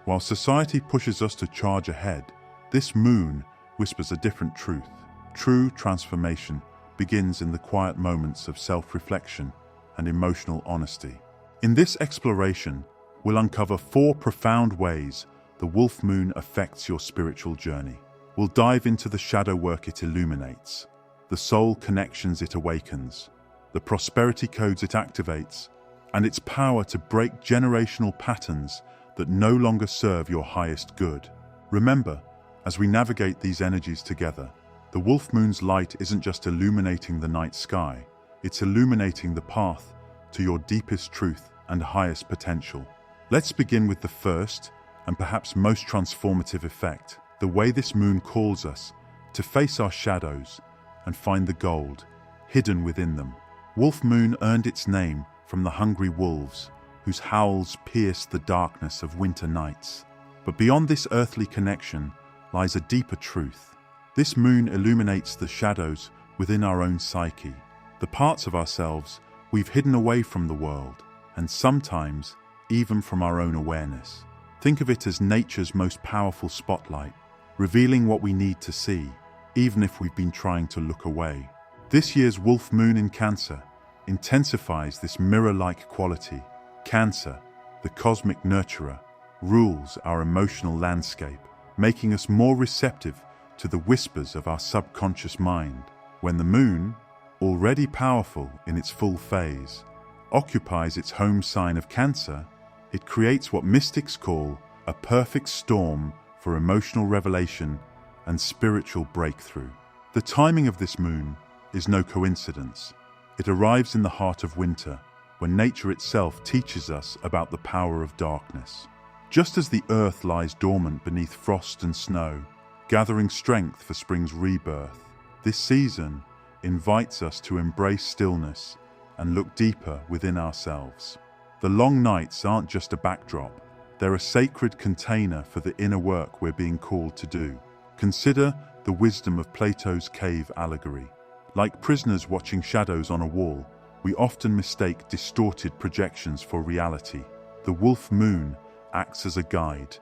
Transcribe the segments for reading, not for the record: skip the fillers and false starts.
While society pushes us to charge ahead, this moon whispers a different truth. True transformation begins in the quiet moments of self-reflection and emotional honesty. In this exploration, we'll uncover 4 profound ways the wolf moon affects your spiritual journey. We'll dive into the shadow work it illuminates, the soul connections it awakens, the prosperity codes it activates, and its power to break generational patterns that no longer serve your highest good. Remember, as we navigate these energies together, the wolf moon's light isn't just illuminating the night sky, it's illuminating the path to your deepest truth and highest potential. Let's begin with the first and perhaps most transformative effect, the way this moon calls us to face our shadows and find the gold hidden within them. Wolf moon earned its name from the hungry wolves whose howls pierce the darkness of winter nights. But beyond this earthly connection lies a deeper truth. This moon illuminates the shadows within our own psyche, the parts of ourselves we've hidden away from the world, and sometimes even from our own awareness. Think of it as nature's most powerful spotlight, revealing what we need to see, even if we've been trying to look away. This year's wolf moon in Cancer intensifies this mirror-like quality. Cancer, the cosmic nurturer, rules our emotional landscape, making us more receptive to the whispers of our subconscious mind. When the moon, already powerful in its full phase, occupies its home sign of Cancer, it creates what mystics call a perfect storm for emotional revelation and spiritual breakthrough. The timing of this moon is no coincidence. It arrives in the heart of winter, when nature itself teaches us about the power of darkness. Just as the earth lies dormant beneath frost and snow, gathering strength for spring's rebirth, this season invites us to embrace stillness and look deeper within ourselves. The long nights aren't just a backdrop, they're a sacred container for the inner work we're being called to do. Consider the wisdom of Plato's cave allegory. Like prisoners watching shadows on a wall, we often mistake distorted projections for reality. The wolf moon acts as a guide,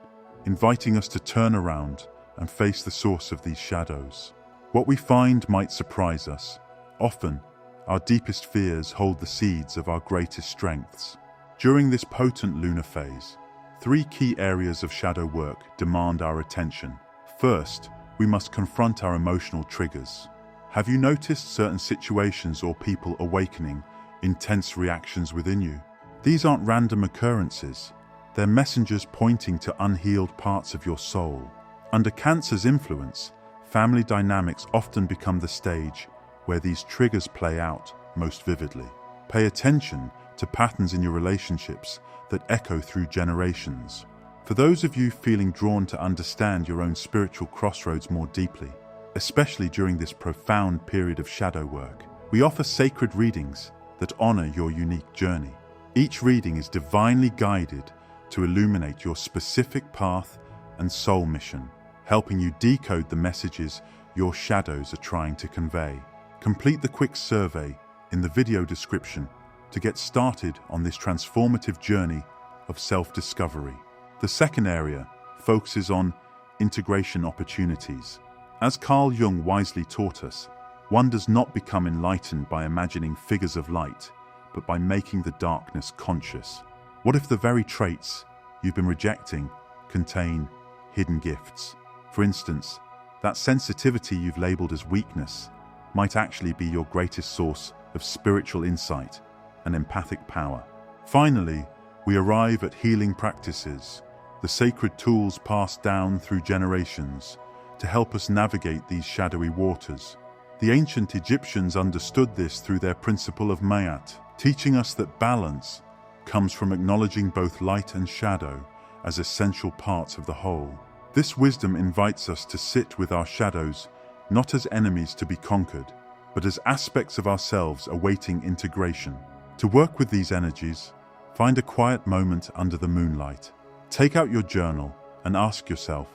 inviting us to turn around and face the source of these shadows. What we find might surprise us. Often, our deepest fears hold the seeds of our greatest strengths. During this potent lunar phase, 3 key areas of shadow work demand our attention. First, we must confront our emotional triggers. Have you noticed certain situations or people awakening intense reactions within you? These aren't random occurrences. They're messengers pointing to unhealed parts of your soul. Under Cancer's influence, family dynamics often become the stage where these triggers play out most vividly. Pay attention to patterns in your relationships that echo through generations. For those of you feeling drawn to understand your own spiritual crossroads more deeply, especially during this profound period of shadow work, we offer sacred readings that honor your unique journey. Each reading is divinely guided to illuminate your specific path and soul mission, helping you decode the messages your shadows are trying to convey. Complete the quick survey in the video description to get started on this transformative journey of self-discovery. The second area focuses on integration opportunities. As Carl Jung wisely taught us, one does not become enlightened by imagining figures of light, but by making the darkness conscious. What if the very traits you've been rejecting contain hidden gifts? For instance, that sensitivity you've labeled as weakness might actually be your greatest source of spiritual insight and empathic power. Finally, we arrive at healing practices, the sacred tools passed down through generations to help us navigate these shadowy waters. The ancient Egyptians understood this through their principle of Mayat, teaching us that balance comes from acknowledging both light and shadow as essential parts of the whole. This wisdom invites us to sit with our shadows not as enemies to be conquered, but as aspects of ourselves awaiting integration. To work with these energies, find a quiet moment under the moonlight. Take out your journal and ask yourself,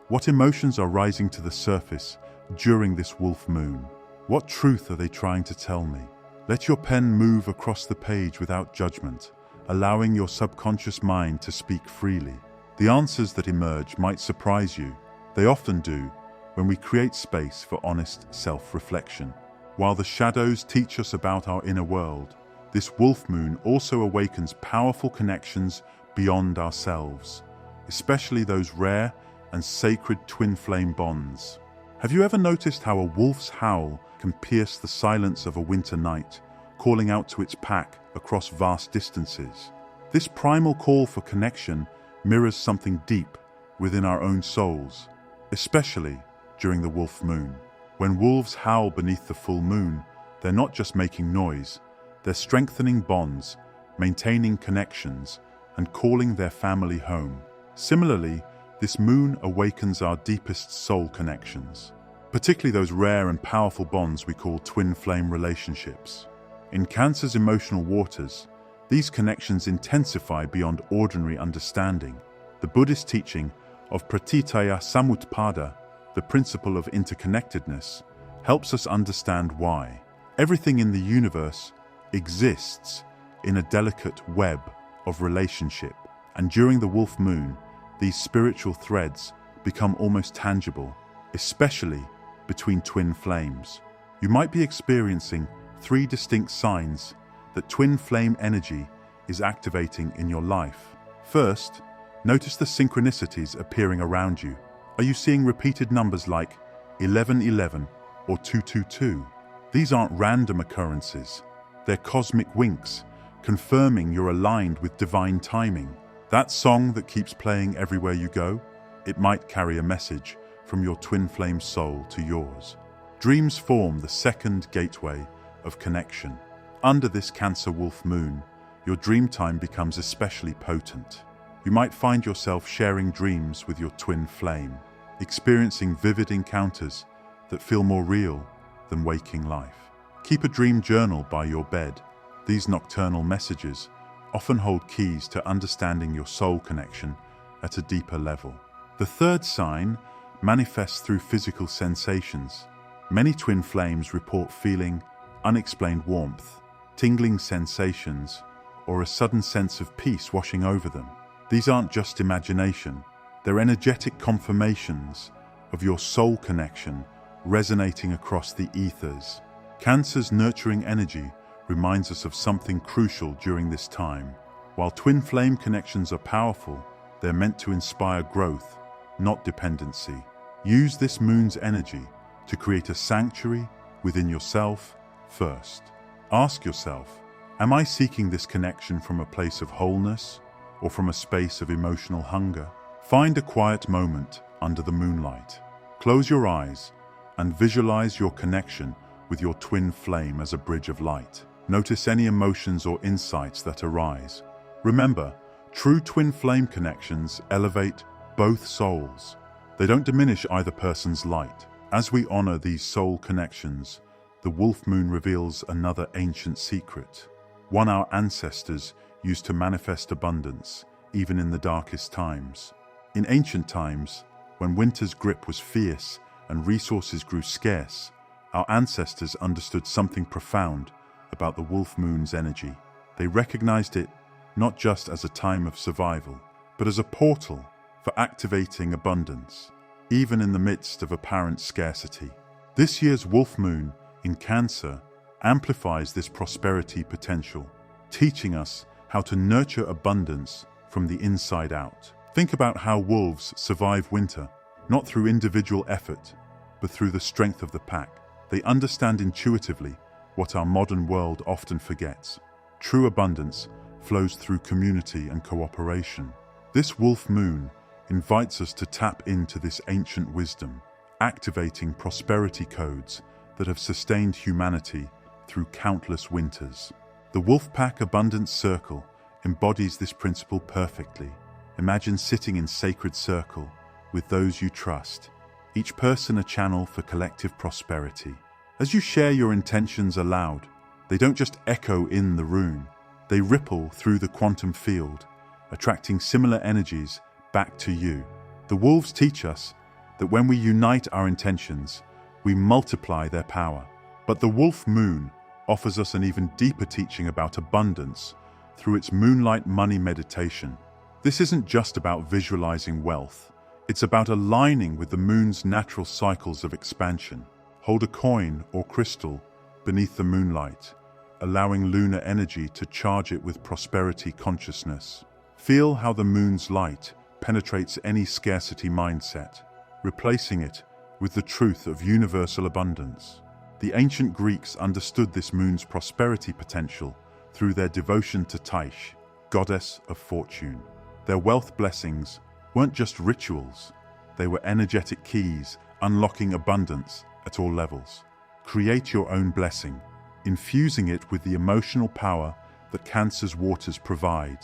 what emotions are rising to the surface during this wolf moon? What truth are they trying to tell me? Let your pen move across the page without judgment, allowing your subconscious mind to speak freely. The answers that emerge might surprise you. They often do when we create space for honest self-reflection. While the shadows teach us about our inner world, this wolf moon also awakens powerful connections beyond ourselves, especially those rare and sacred twin flame bonds. Have you ever noticed how a wolf's howl can pierce the silence of a winter night, calling out to its pack across vast distances? This primal call for connection mirrors something deep within our own souls, especially during the wolf moon. When wolves howl beneath the full moon, they're not just making noise, they're strengthening bonds, maintaining connections, and calling their family home. Similarly, this moon awakens our deepest soul connections, particularly those rare and powerful bonds we call twin flame relationships. In Cancer's emotional waters, these connections intensify beyond ordinary understanding. The Buddhist teaching of pratitya samutpada, the principle of interconnectedness, helps us understand why. Everything in the universe exists in a delicate web of relationship, and during the wolf moon, these spiritual threads become almost tangible, especially between twin flames. You might be experiencing 3 distinct signs that twin flame energy is activating in your life. First, notice the synchronicities appearing around you. Are you seeing repeated numbers like 1111 or 222? These aren't random occurrences. They're cosmic winks, confirming you're aligned with divine timing. That song that keeps playing everywhere you go, it might carry a message from your twin flame soul to yours. Dreams form the second gateway of connection. Under this Cancer wolf moon, your dream time becomes especially potent. You might find yourself sharing dreams with your twin flame, experiencing vivid encounters that feel more real than waking life. Keep a dream journal by your bed. These nocturnal messages often hold keys to understanding your soul connection at a deeper level. The third sign manifests through physical sensations. Many twin flames report feeling unexplained warmth, tingling sensations, or a sudden sense of peace washing over them. These aren't just imagination, they're energetic confirmations of your soul connection resonating across the ethers. Cancer's nurturing energy reminds us of something crucial during this time. While twin flame connections are powerful, they're meant to inspire growth, not dependency. Use this moon's energy to create a sanctuary within yourself first. Ask yourself, am I seeking this connection from a place of wholeness or from a space of emotional hunger? Find a quiet moment under the moonlight. Close your eyes and visualize your connection with your twin flame as a bridge of light. Notice any emotions or insights that arise. Remember, true twin flame connections elevate both souls. They don't diminish either person's light. As we honor these soul connections, the wolf moon reveals another ancient secret, one our ancestors used to manifest abundance, even in the darkest times. In ancient times, when winter's grip was fierce and resources grew scarce, our ancestors understood something profound about the wolf moon's energy. They recognized it not just as a time of survival, but as a portal for activating abundance, even in the midst of apparent scarcity. This year's wolf moon in Cancer amplifies this prosperity potential, teaching us how to nurture abundance from the inside out. Think about how wolves survive winter, not through individual effort, but through the strength of the pack. They understand intuitively what our modern world often forgets. True abundance flows through community and cooperation. This wolf moon invites us to tap into this ancient wisdom, activating prosperity codes that have sustained humanity through countless winters. The Wolfpack Abundance Circle embodies this principle perfectly. Imagine sitting in sacred circle with those you trust, each person a channel for collective prosperity. As you share your intentions aloud, they don't just echo in the room, they ripple through the quantum field, attracting similar energies back to you. The wolves teach us that when we unite our intentions, we multiply their power. But the wolf moon offers us an even deeper teaching about abundance through its moonlight money meditation. This isn't just about visualizing wealth. It's about aligning with the moon's natural cycles of expansion. Hold a coin or crystal beneath the moonlight, allowing lunar energy to charge it with prosperity consciousness. Feel how the moon's light penetrates any scarcity mindset, replacing it with the truth of universal abundance. The ancient Greeks understood this moon's prosperity potential through their devotion to Tyche, goddess of fortune. Their wealth blessings weren't just rituals, they were energetic keys unlocking abundance at all levels. Create your own blessing, infusing it with the emotional power that Cancer's waters provide.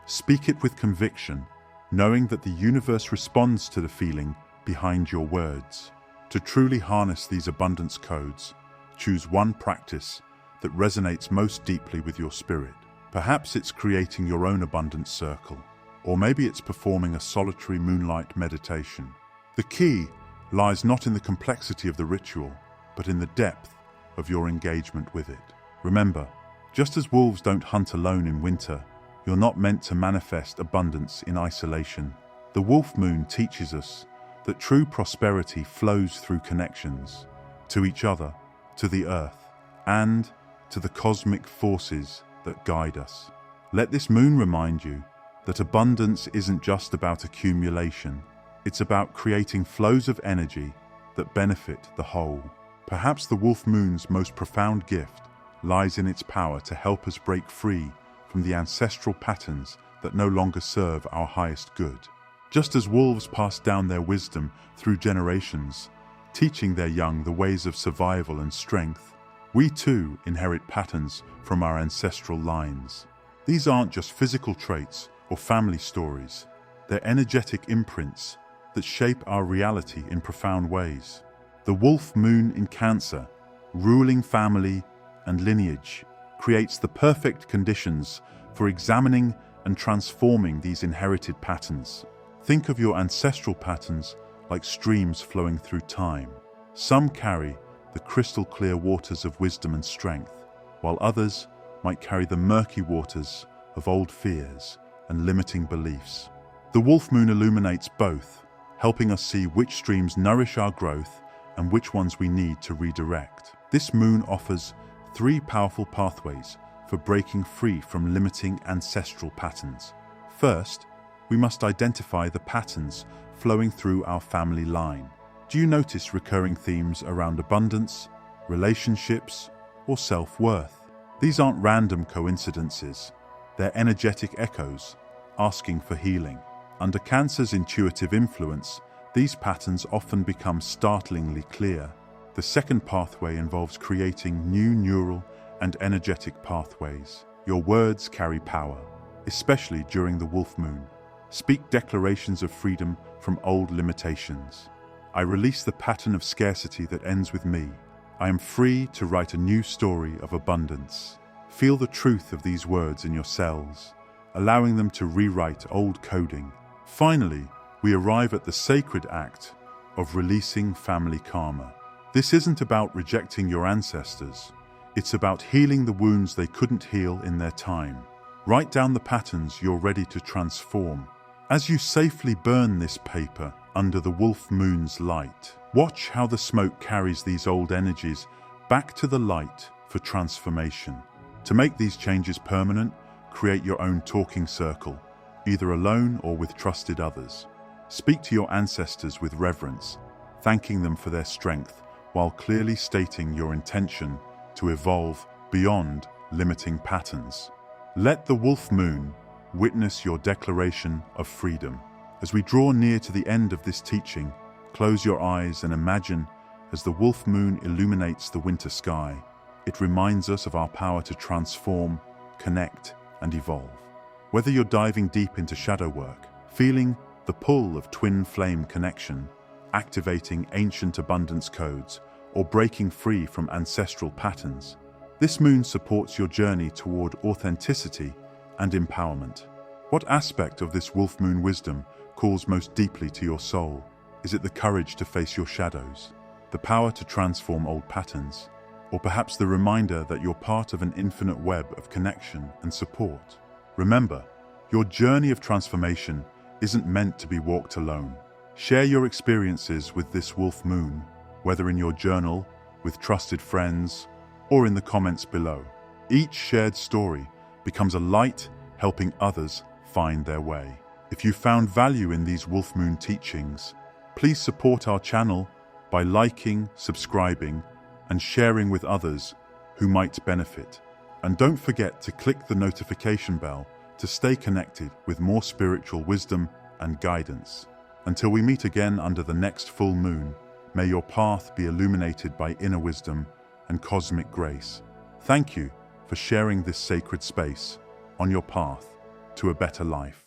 Speak it with conviction, knowing that the universe responds to the feeling behind your words. To truly harness these abundance codes, choose one practice that resonates most deeply with your spirit. Perhaps it's creating your own abundance circle, or maybe it's performing a solitary moonlight meditation. The key lies not in the complexity of the ritual, but in the depth of your engagement with it. Remember, just as wolves don't hunt alone in winter, you're not meant to manifest abundance in isolation. The wolf moon teaches us that true prosperity flows through connections to each other, to the earth, and to the cosmic forces that guide us. Let this moon remind you that abundance isn't just about accumulation. It's about creating flows of energy that benefit the whole. Perhaps the wolf moon's most profound gift lies in its power to help us break free from the ancestral patterns that no longer serve our highest good. Just as wolves pass down their wisdom through generations, teaching their young the ways of survival and strength, we too inherit patterns from our ancestral lines. These aren't just physical traits or family stories, they're energetic imprints that shape our reality in profound ways. The wolf moon in Cancer, ruling family and lineage, creates the perfect conditions for examining and transforming these inherited patterns. Think of your ancestral patterns like streams flowing through time. Some carry the crystal clear waters of wisdom and strength, while others might carry the murky waters of old fears and limiting beliefs. The wolf moon illuminates both, helping us see which streams nourish our growth and which ones we need to redirect. This moon offers 3 powerful pathways for breaking free from limiting ancestral patterns. First, we must identify the patterns flowing through our family line. Do you notice recurring themes around abundance, relationships, or self-worth? These aren't random coincidences. They're energetic echoes, asking for healing. Under Cancer's intuitive influence, these patterns often become startlingly clear. The second pathway involves creating new neural and energetic pathways. Your words carry power, especially during the wolf moon. Speak declarations of freedom from old limitations. I release the pattern of scarcity that ends with me. I am free to write a new story of abundance. Feel the truth of these words in your cells, allowing them to rewrite old coding. Finally, we arrive at the sacred act of releasing family karma. This isn't about rejecting your ancestors. It's about healing the wounds they couldn't heal in their time. Write down the patterns you're ready to transform. As you safely burn this paper under the wolf moon's light, watch how the smoke carries these old energies back to the light for transformation. To make these changes permanent, create your own talking circle, either alone or with trusted others. Speak to your ancestors with reverence, thanking them for their strength, while clearly stating your intention to evolve beyond limiting patterns. Let the wolf moon witness your declaration of freedom. As we draw near to the end of this teaching, close your eyes and imagine as the wolf moon illuminates the winter sky. It reminds us of our power to transform, connect, and evolve. Whether you're diving deep into shadow work, feeling the pull of twin flame connection, activating ancient abundance codes, or breaking free from ancestral patterns, this moon supports your journey toward authenticity and empowerment. What aspect of this wolf moon wisdom calls most deeply to your soul? Is it the courage to face your shadows, the power to transform old patterns, or perhaps the reminder that you're part of an infinite web of connection and support? Remember, Your journey of transformation isn't meant to be walked alone. Share your experiences with this wolf moon, whether in your journal, with trusted friends, or in the comments below. Each shared story becomes a light helping others find their way. If you found value in these wolf moon teachings, please support our channel by liking, subscribing, and sharing with others who might benefit. And don't forget to click the notification bell to stay connected with more spiritual wisdom and guidance. Until we meet again under the next full moon, may your path be illuminated by inner wisdom and cosmic grace. Thank you for sharing this sacred space on your path to a better life.